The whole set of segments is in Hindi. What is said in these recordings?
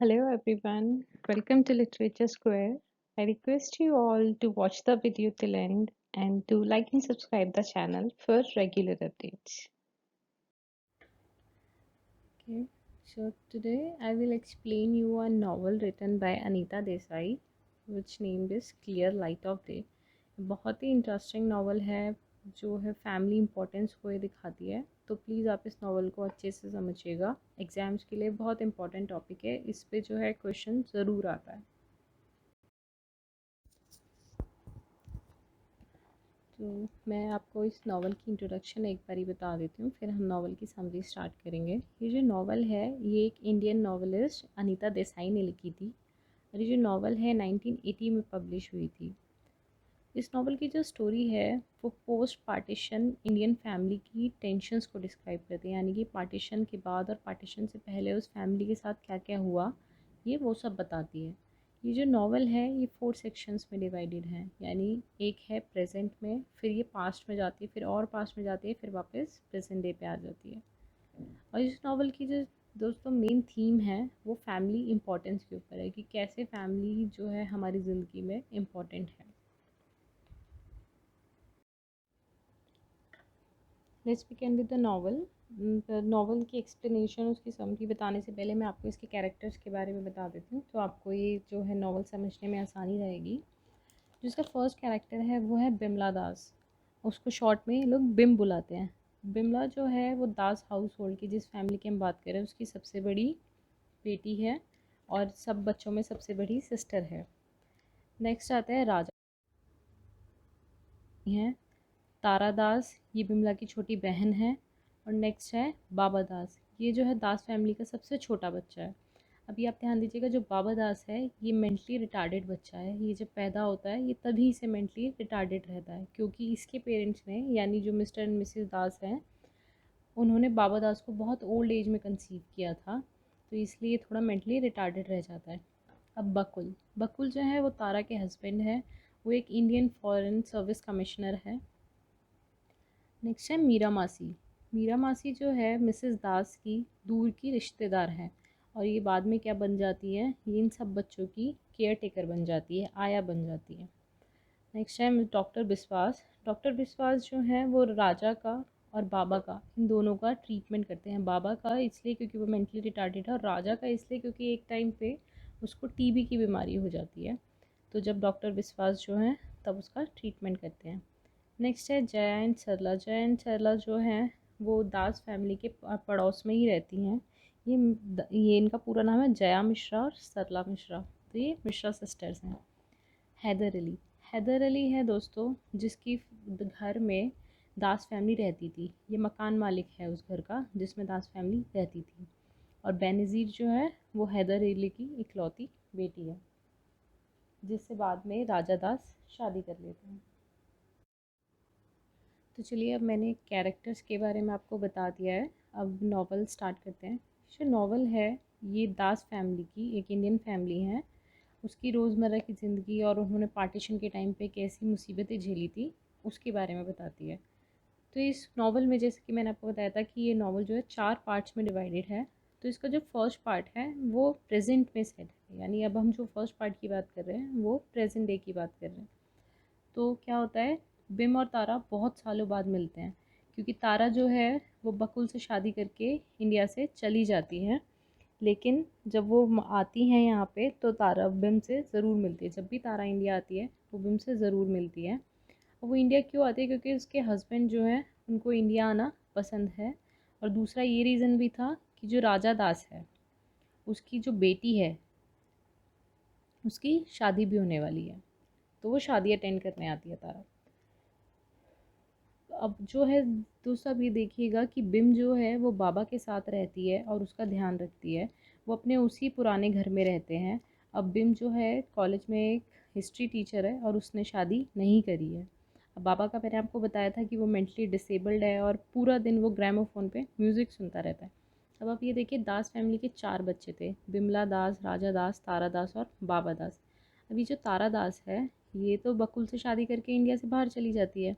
Hello everyone, welcome to Literature Square. I request you all to watch the video till end and to like and subscribe the channel for regular updates. Okay, so today I will explain you a novel written by Anita Desai which name is Clear Light of Day. बहुत ही इंटरेस्टिंग नावल है जो है फैमिली इम्पोर्टेंस को ये दिखाती है, तो प्लीज़ आप इस नावल को अच्छे से समझिएगा। एग्ज़ाम्स के लिए बहुत इंपॉर्टेंट टॉपिक है, इस पे जो है क्वेश्चन ज़रूर आता है। तो मैं आपको इस नावल की इंट्रोडक्शन एक बारी बता देती हूँ, फिर हम नावल की समरी स्टार्ट करेंगे। ये जो नावल है ये एक इंडियन नावलिस्ट अनीता देसाई ने लिखी थी और ये जो नावल है 1980 में पब्लिश हुई थी। इस नावल की जो स्टोरी है वो पोस्ट पार्टीशन इंडियन फैमिली की टेंशन्स को डिस्क्राइब करती है, यानी कि पार्टीशन के बाद और पार्टीशन से पहले उस फैमिली के साथ क्या क्या हुआ ये वो सब बताती है। ये जो नावल है ये 4 सेक्शंस में डिवाइडेड है, यानी एक है प्रेजेंट में, फिर ये पास्ट में जाती है, फिर और पास्ट में जाती है, फिर वापस प्रेजेंट डे पे आ जाती है। और इस नावल की जो दोस्तों मेन थीम है वो फैमिली इम्पोर्टेंस के ऊपर है कि कैसे फैमिली जो है हमारी ज़िंदगी में इम्पोर्टेंट है। Let's begin with the novel. Novel की एक्सप्लेनेशन उसकी समरी बताने से पहले मैं आपको इसके कैरेक्टर्स के बारे में बता देती हूँ, तो आपको ये जो है नावल समझने में आसानी रहेगी। जिसका फर्स्ट कैरेक्टर है वो है बिमला दास, उसको शॉर्ट में लोग बिम बुलाते हैं। बिमला जो है वो दास हाउस होल्ड की, जिस फैमिली की हम बात करें उसकी सबसे बड़ी बेटी है और सब बच्चों में सबसे बड़ी सिस्टर है। नेक्स्ट आता है राजा हैं तारा दास, ये बिमला की छोटी बहन है। और नेक्स्ट है बाबा दास, ये जो है दास फैमिली का सबसे छोटा बच्चा है। अभी आप ध्यान दीजिएगा, जो बाबा दास है ये मेंटली रिटार्डेड बच्चा है। ये जब पैदा होता है ये तभी से मेंटली रिटार्डेड रहता है, क्योंकि इसके पेरेंट्स ने यानी जो मिस्टर एंड मिसेस दास हैं उन्होंने बाबा दास को बहुत ओल्ड एज में कंसीव किया था, तो इसलिए थोड़ा मेंटली रिटार्डेड रह जाता है। अब बकुल, बकुल जो है वो तारा के हस्बैंड है, वो एक इंडियन फॉरेन सर्विस कमिश्नर है। नेक्स्ट है मीरा मासी। मीरा मासी जो है मिसेस दास की दूर की रिश्तेदार है और ये बाद में क्या बन जाती है, ये इन सब बच्चों की केयर टेकर बन जाती है, आया बन जाती है। नेक्स्ट है डॉक्टर बिस्वास। डॉक्टर बिस्वास जो है वो राजा का और बाबा का, इन दोनों का ट्रीटमेंट करते हैं। बाबा का इसलिए क्योंकि वो मेंटली रिटार्डेड है और राजा का इसलिए क्योंकि एक टाइम पे उसको टीबी की बीमारी हो जाती है, तो जब डॉक्टर बिस्वास जो हैं तब उसका ट्रीटमेंट करते हैं। नेक्स्ट है जया एंड सरला। जया एंड सरला जो हैं वो दास फैमिली के पड़ोस में ही रहती हैं। ये इनका पूरा नाम है जया मिश्रा और सरला मिश्रा, तो ये मिश्रा सिस्टर्स हैं। हैदर अली, हैदर अली है दोस्तों जिसकी घर में दास फैमिली रहती थी, ये मकान मालिक है उस घर का जिसमें दास फैमिली रहती थी। और बेनज़ीर जो है वो हैदर अली की इकलौती बेटी है, जिससे बाद में राजा दास शादी कर लेते हैं। तो चलिए, अब मैंने कैरेक्टर्स के बारे में आपको बता दिया है, अब नावल स्टार्ट करते हैं। जो नावल है ये दास फैमिली की, एक इंडियन फैमिली है, उसकी रोज़मर्रा की ज़िंदगी और उन्होंने पार्टीशन के टाइम पे कैसी मुसीबतें झेली थी उसके बारे में बताती है। तो इस नावल में जैसे कि मैंने आपको बताया था कि ये नावल जो है 4 पार्ट्स में डिवाइडेड है। तो इसका जो फर्स्ट पार्ट है वो प्रेजेंट में सेट है, यानी अब हम जो फर्स्ट पार्ट की बात कर रहे हैं वो प्रेजेंट डे की बात कर रहे हैं। तो क्या होता है, बिम और तारा बहुत सालों बाद मिलते हैं, क्योंकि तारा जो है वो बकुल से शादी करके इंडिया से चली जाती है, लेकिन जब वो आती हैं यहाँ पे तो तारा बिम से ज़रूर मिलती है। जब भी तारा इंडिया आती है वो बिम से ज़रूर मिलती है। और वो इंडिया क्यों आती है, क्योंकि उसके हस्बैंड जो है उनको इंडिया आना पसंद है। और दूसरा ये रीज़न भी था कि जो राजा दास है उसकी जो बेटी है उसकी शादी भी होने वाली है, तो वो शादी अटेंड करने आती है तारा। अब जो है दूसरा भी देखिएगा कि बिम जो है वो बाबा के साथ रहती है और उसका ध्यान रखती है, वो अपने उसी पुराने घर में रहते हैं। अब बिम जो है कॉलेज में एक हिस्ट्री टीचर है और उसने शादी नहीं करी है। अब बाबा का मैंने आपको बताया था कि वो मेंटली डिसेबल्ड है और पूरा दिन वो ग्रामोफोन पे म्यूज़िक सुनता रहता है। अब आप ये देखिए, दास फैमिली के 4 बच्चे थे, बिमला दास, राजा दास, तारा दास और बाबा दास। अभी जो तारा दास है ये तो बकुल से शादी करके इंडिया से बाहर चली जाती है।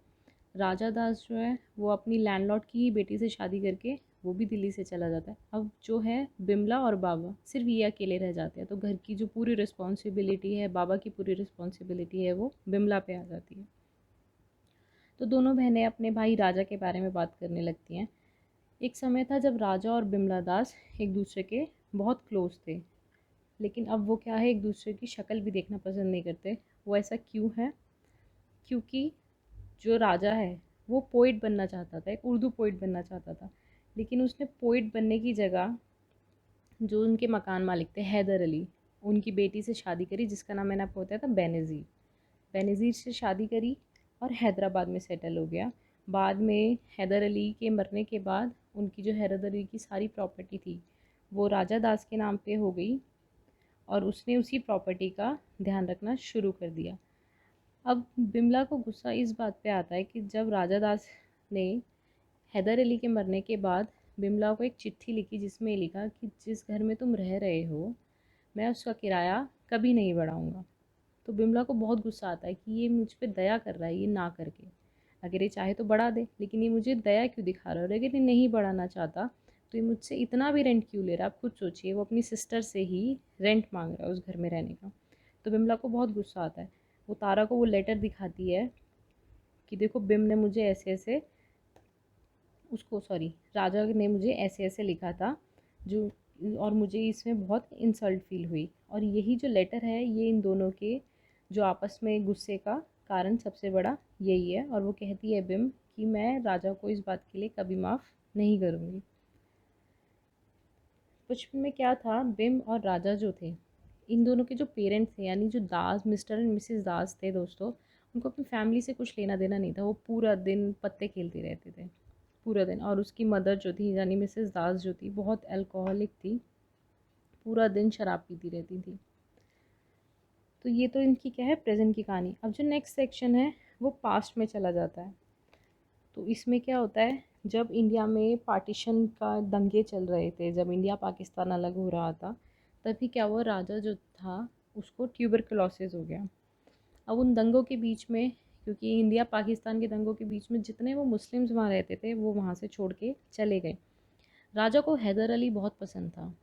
राजा दास जो है वो अपनी लैंडलॉर्ड की ही बेटी से शादी करके वो भी दिल्ली से चला जाता है। अब जो है बिमला और बाबा सिर्फ ये अकेले रह जाते हैं, तो घर की जो पूरी रिस्पॉन्सिबिलिटी है, बाबा की पूरी रिस्पॉन्सिबिलिटी है, वो बिमला पे आ जाती है। तो दोनों बहनें अपने भाई राजा के बारे में बात करने लगती हैं। एक समय था जब राजा और बिमला दास एक दूसरे के बहुत क्लोज थे, लेकिन अब वो क्या है, एक दूसरे की शक्ल भी देखना पसंद नहीं करते। वो ऐसा क्यों है? क्योंकि जो राजा है वो पोइट बनना चाहता था, एक उर्दू पोइट बनना चाहता था, लेकिन उसने पोइट बनने की जगह जो उनके मकान मालिक थे हैदर अली, उनकी बेटी से शादी करी, जिसका नाम मैंने आपको बताया था बेनज़ीर। बेनज़ीर से शादी करी और हैदराबाद में सेटल हो गया। बाद में हैदर अली के मरने के बाद उनकी जो हैदर अली की सारी प्रॉपर्टी थी वो राजा दास के नाम पे हो गई, और उसने उसी प्रॉपर्टी का ध्यान रखना शुरू कर दिया। अब बिमला को गुस्सा इस बात पे आता है कि जब राजा दास ने हैदर अली के मरने के बाद बिमला को एक चिट्ठी लिखी, जिसमें लिखा कि जिस घर में तुम रह रहे हो मैं उसका किराया कभी नहीं बढ़ाऊँगा। तो बिमला को बहुत गुस्सा आता है कि ये मुझ पे दया कर रहा है, ये ना करके, अगर ये चाहे तो बढ़ा दे, लेकिन ये मुझे दया क्यों दिखा रहा है, और अगर ये नहीं बढ़ाना चाहता तो ये मुझसे इतना भी रेंट क्यों ले रहा है। आप खुद सोचिए, वो अपनी सिस्टर से ही रेंट मांग रहा है उस घर में रहने का। तो बिमला को बहुत गुस्सा आता है। वो तारा को वो लेटर दिखाती है कि देखो बिम ने मुझे ऐसे ऐसे, उसको सॉरी राजा ने मुझे ऐसे ऐसे लिखा था, जो और मुझे इसमें बहुत इंसल्ट फील हुई, और यही जो लेटर है ये इन दोनों के जो आपस में गुस्से का कारण सबसे बड़ा यही है। और वो कहती है बिम कि मैं राजा को इस बात के लिए कभी माफ़ नहीं करूँगी। बचपन में क्या था, बिम और राजा जो थे, इन दोनों के जो पेरेंट्स थे, यानी जो दास मिस्टर एंड मिसेस दास थे दोस्तों, उनको अपनी फैमिली से कुछ लेना देना नहीं था। वो पूरा दिन पत्ते खेलते रहते थे, पूरा दिन। और उसकी मदर जो थी यानी मिसेस दास जो थी, बहुत अल्कोहलिक थी, पूरा दिन शराब पीती रहती थी। तो ये तो इनकी क्या है, प्रेजेंट की कहानी। अब जो नेक्स्ट सेक्शन है वो पास्ट में चला जाता है। तो इसमें क्या होता है, जब इंडिया में पार्टीशन का दंगे चल रहे थे, जब इंडिया पाकिस्तान अलग हो रहा था, तभी क्या हुआ, राजा जो था उसको ट्यूबरकुलोसिस हो गया। अब उन दंगों के बीच में, क्योंकि इंडिया पाकिस्तान के दंगों के बीच में जितने वो मुस्लिम्स वहाँ रहते थे वो वहाँ से छोड़ के चले गए। राजा को हैदर अली बहुत पसंद था।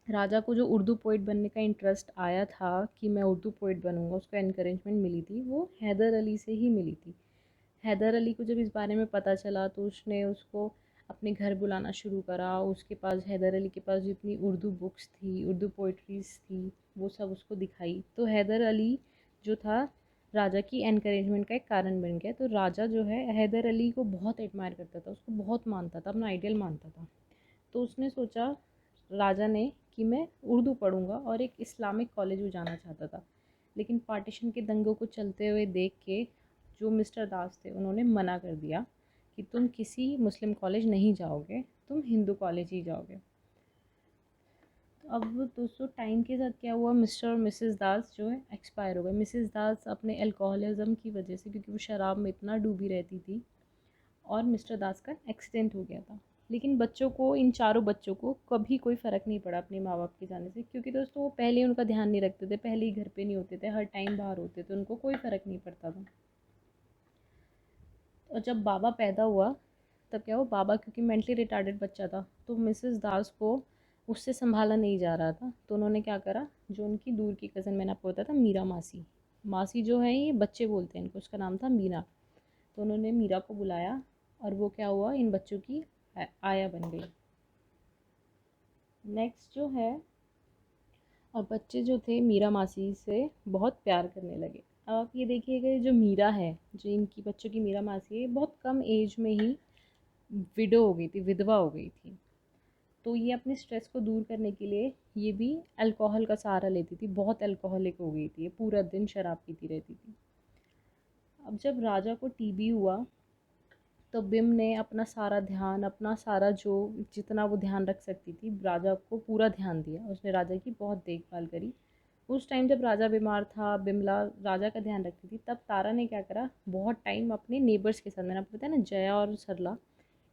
राजा को जो उर्दू पोइट बनने का इंटरेस्ट आया था कि मैं उर्दू पोइट बनूंगा, उसको एनकरेजमेंट मिली थी, वो हैदर अली से ही मिली थी। हैदर अली को जब इस बारे में पता चला तो उसने उसको अपने घर बुलाना शुरू करा। उसके पास, हैदर अली के पास जितनी उर्दू बुक्स थी, उर्दू पोइट्रीज़ थी, वो सब उसको दिखाई। तो हैदर अली जो था राजा की एनकरेजमेंट का एक कारण बन गया। तो राजा जो है हैदर अली को बहुत एडमायर करता था, उसको बहुत मानता था, अपना आइडियल मानता था। तो उसने सोचा, राजा ने, कि मैं उर्दू पढ़ूंगा, और एक इस्लामिक कॉलेज में जाना चाहता था। लेकिन पार्टीशन के दंगों को चलते हुए देख के जो मिस्टर दास थे उन्होंने मना कर दिया कि तुम किसी मुस्लिम कॉलेज नहीं जाओगे, तुम हिंदू कॉलेज ही जाओगे। तो अब दोस्तों टाइम के साथ क्या हुआ, मिस्टर और मिसेस दास जो है एक्सपायर हो गए। मिसेस दास अपने अल्कोहलिज्म की वजह से, क्योंकि वो शराब में इतना डूबी रहती थी, और मिस्टर दास का एक्सीडेंट हो गया था। लेकिन बच्चों को, इन चारों बच्चों को कभी कोई फ़र्क नहीं पड़ा अपने माँ बाप के जाने से, क्योंकि दोस्तों वो पहले ही उनका ध्यान नहीं रखते थे, पहले ही घर पे नहीं होते थे, हर टाइम बाहर होते थे, उनको कोई फ़र्क नहीं पड़ता था। और जब बाबा पैदा हुआ तब क्या हुआ, बाबा क्योंकि मेंटली रिटार्डेड बच्चा था, तो मिसेस दास को उससे संभाला नहीं जा रहा था। तो उन्होंने क्या करा, जो उनकी दूर की कज़न, मैंने आपको बताया था मीरा मासी, मासी जो है ये बच्चे बोलते हैं इनको, उसका नाम था मीरा। तो उन्होंने मीरा को बुलाया, और वो क्या हुआ, इन बच्चों की आया बन गई। नेक्स्ट जो है, और बच्चे जो थे मीरा मासी से बहुत प्यार करने लगे। अब आप ये देखिएगा, जो मीरा है, जो इनकी बच्चों की मीरा मासी है, बहुत कम एज में ही विडो हो गई थी, विधवा हो गई थी। तो ये अपने स्ट्रेस को दूर करने के लिए ये भी अल्कोहल का सहारा लेती थी, बहुत अल्कोहलिक हो गई थी, ये पूरा दिन शराब पीती रहती थी। अब जब राजा को टीबी हुआ तो बिम ने अपना सारा ध्यान, अपना सारा जो जितना वो ध्यान रख सकती थी, राजा को पूरा ध्यान दिया, उसने राजा की बहुत देखभाल करी। उस टाइम जब राजा बीमार था, बिमला राजा का ध्यान रखती थी, तब तारा ने क्या करा, बहुत टाइम अपने नेबर्स के साथ, मैंने आपको बताया ना जया और सरला,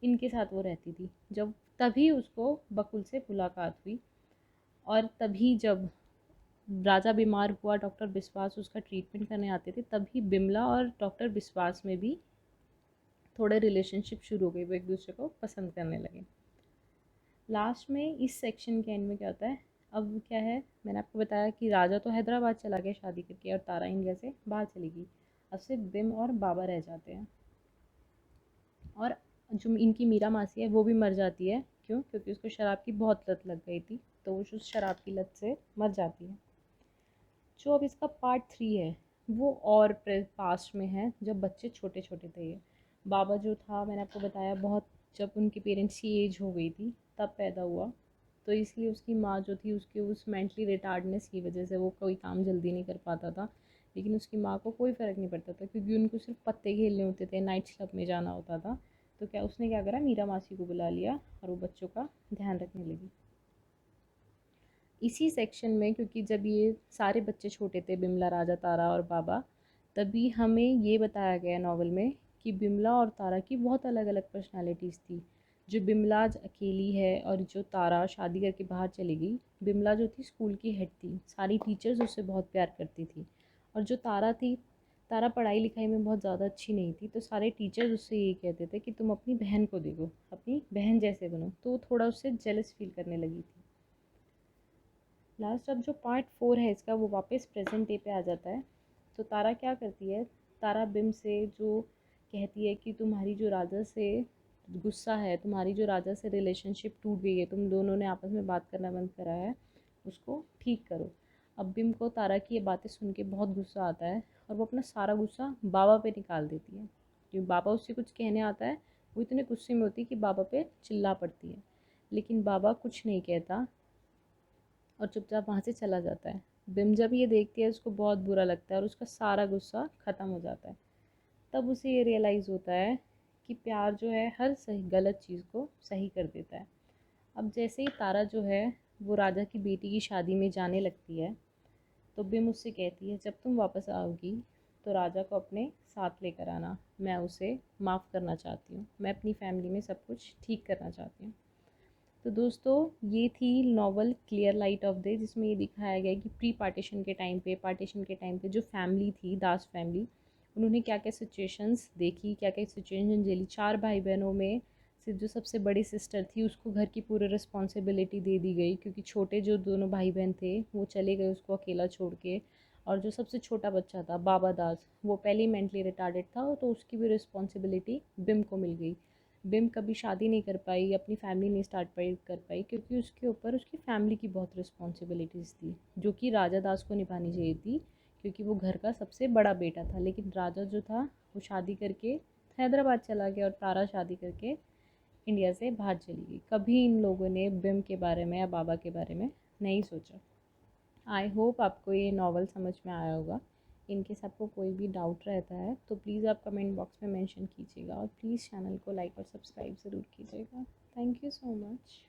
इनके साथ वो रहती थी। जब तभी उसको बकुल से मुलाकात हुई, और तभी जब राजा बीमार हुआ, डॉक्टर बिस्वास उसका ट्रीटमेंट करने आते थे, तभी बिमला और डॉक्टर बिस्वास में भी थोड़े रिलेशनशिप शुरू हो गई, वो एक दूसरे को पसंद करने लगे। लास्ट में इस सेक्शन के एंड में क्या होता है, अब क्या है, मैंने आपको बताया कि राजा तो हैदराबाद चला गया शादी करके और तारा इंडिया से बाहर चली गई। अब सिर्फ बिम और बाबा रह जाते हैं। और जो इनकी मीरा मासी है वो भी मर जाती है। क्यों? क्योंकि उसको शराब की बहुत लत लग गई थी, तो वो उस शराब की लत से मर जाती है। जो अब इसका पार्ट 3 है वो और पास्ट में है, जब बच्चे छोटे छोटे थे। ये बाबा जो था, मैंने आपको बताया, बहुत जब उनके पेरेंट्स की एज हो गई थी तब पैदा हुआ। तो इसलिए उसकी माँ जो थी, उसके उस मेंटली रिटार्डनेस की वजह से वो कोई काम जल्दी नहीं कर पाता था। लेकिन उसकी माँ को कोई फ़र्क नहीं पड़ता था, क्योंकि उनको सिर्फ पत्ते खेलने होते थे, नाइट क्लब में जाना होता था। तो क्या उसने क्या करा, मीरा मासी को बुला लिया और वो बच्चों का ध्यान रखने लगी। इसी सेक्शन में, क्योंकि जब ये सारे बच्चे छोटे थे, बिमला, राजा, तारा और बाबा, तभी हमें ये बताया गया नॉवल में कि बिमला और तारा की बहुत अलग अलग पर्सनालिटीज़ थी। जो बिमला आज अकेली है और जो तारा शादी करके बाहर चली गई। बिमला जो थी स्कूल की हेड थी, सारी टीचर्स उससे बहुत प्यार करती थी। और जो तारा थी, तारा पढ़ाई लिखाई में बहुत ज़्यादा अच्छी नहीं थी, तो सारे टीचर्स उससे यही कहते थे कि तुम अपनी बहन को देखो, अपनी बहन जैसे बनो। तो वो थोड़ा उससे जेलस फील करने लगी थी। लास्ट अब जो पार्ट 4 है इसका, वो वापस प्रेजेंट डे पे आ जाता है। तो तारा क्या करती है, तारा बिम से जो कहती है कि तुम्हारी जो राजा से गुस्सा है, तुम्हारी जो राजा से रिलेशनशिप टूट गई है, तुम दोनों ने आपस में बात करना बंद करा है, उसको ठीक करो। अब बिम को तारा की ये बातें सुन के बहुत गुस्सा आता है और वो अपना सारा गुस्सा बाबा पे निकाल देती है। क्योंकि बाबा उससे कुछ कहने आता है, वो इतने गुस्से में होती है कि बाबा पे चिल्ला पड़ती है। लेकिन बाबा कुछ नहीं कहता और चुपचाप वहाँ से चला जाता है। बिम जब ये देखती है, उसको बहुत बुरा लगता है और उसका सारा गुस्सा ख़त्म हो जाता है। तब उसे ये रियलाइज़ होता है कि प्यार जो है हर सही गलत चीज़ को सही कर देता है। अब जैसे ही तारा जो है वो राजा की बेटी की शादी में जाने लगती है, तो बिम उससे कहती है जब तुम वापस आओगी तो राजा को अपने साथ लेकर आना, मैं उसे माफ़ करना चाहती हूँ, मैं अपनी फैमिली में सब कुछ ठीक करना चाहती हूँ। तो दोस्तों, ये थी novel clear light of day, जिसमें ये दिखाया गया है कि प्री पार्टीशन के टाइम पे, पार्टीशन के टाइम पे जो फैमिली थी, दास फैमिली, उन्होंने क्या क्या सिचुएशंस देखी, क्या क्या सिचुएशन झेली। 4 भाई बहनों में से जो सबसे बड़ी सिस्टर थी, उसको घर की पूरी रिस्पॉन्सिबिलिटी दे दी गई, क्योंकि छोटे जो दोनों भाई बहन थे वो चले गए उसको अकेला छोड़ के। और जो सबसे छोटा बच्चा था, बाबा दास, वो पहले ही मेंटली रिटार्डेड था, तो उसकी भी रिस्पॉन्सिबिलिटी बिम को मिल गई। बिम कभी शादी नहीं कर पाई, अपनी फैमिली नहीं स्टार्ट पाई कर पाई, क्योंकि उसके ऊपर उसकी फैमिली की बहुत रिस्पॉन्सिबिलिटीज़ थी, जो कि राजा दास को निभानी चाहिए थी, क्योंकि वो घर का सबसे बड़ा बेटा था। लेकिन राजा जो था वो शादी करके हैदराबाद चला गया और तारा शादी करके इंडिया से बाहर चली गई। कभी इन लोगों ने बिम के बारे में या बाबा के बारे में नहीं सोचा। आई होप आपको ये नावल समझ में आया होगा। इनकेस आपको कोई भी डाउट रहता है तो प्लीज़ आप कमेंट बॉक्स में मेंशन कीजिएगा और प्लीज़ चैनल को लाइक और सब्सक्राइब ज़रूर कीजिएगा। Thank you so much.